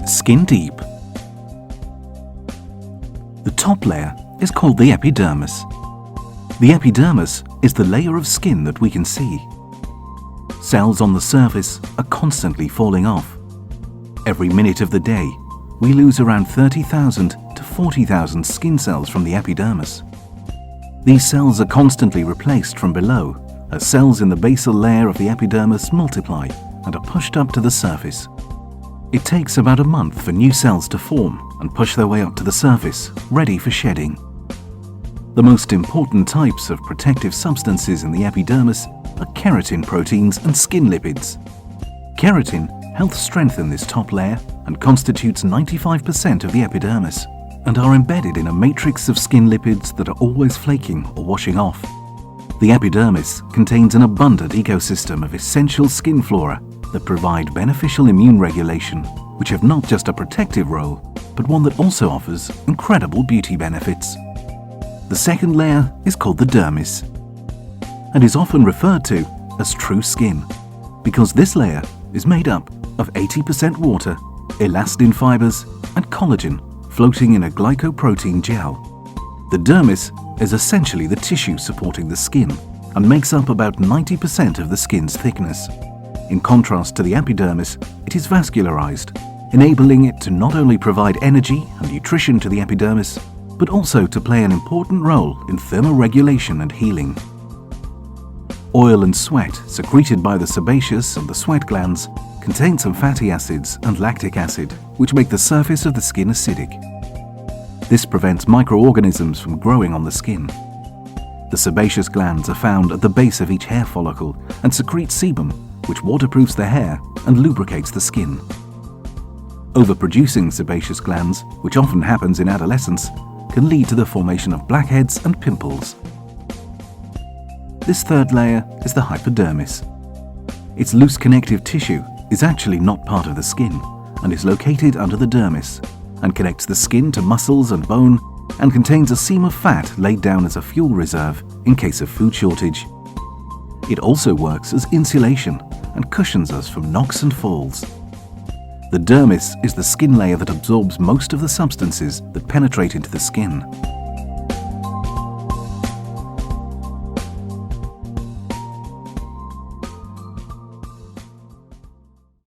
Skin deep. The top layer is called the epidermis. The epidermis is the layer of skin that we can see. Cells on the surface are constantly falling off. Every minute of the day, we lose around 30,000 to 40,000 skin cells from the epidermis. These cells are constantly replaced from below as cells in the basal layer of the epidermis multiply and are pushed up to the surface. It takes about a month for new cells to form and push their way up to the surface, ready for shedding. The most important types of protective substances in the epidermis are keratin proteins and skin lipids. Keratin helps strengthen this top layer and constitutes 95% of the epidermis, and are embedded in a matrix of skin lipids that are always flaking or washing off. The epidermis contains an abundant ecosystem of essential skin flora that provide beneficial immune regulation, which have not just a protective role, but one that also offers incredible beauty benefits. The second layer is called the dermis, and is often referred to as true skin, because this layer is made up of 80% water, elastin fibers, and collagen floating in a glycoprotein gel. The dermis is essentially the tissue supporting the skin and makes up about 90% of the skin's thickness. In contrast to the epidermis, it is vascularized, enabling it to not only provide energy and nutrition to the epidermis, but also to play an important role in thermoregulation and healing. Oil and sweat secreted by the sebaceous and the sweat glands contain some fatty acids and lactic acid, which make the surface of the skin acidic. This prevents microorganisms from growing on the skin. The sebaceous glands are found at the base of each hair follicle and secrete sebum, which waterproofs the hair and lubricates the skin. Overproducing sebaceous glands, which often happens in adolescence, can lead to the formation of blackheads and pimples. This third layer is the hypodermis. Its loose connective tissue is actually not part of the skin and is located under the dermis and connects the skin to muscles and bone and contains a seam of fat laid down as a fuel reserve in case of food shortage. It also works as insulation and cushions us from knocks and falls. The dermis is the skin layer that absorbs most of the substances that penetrate into the skin.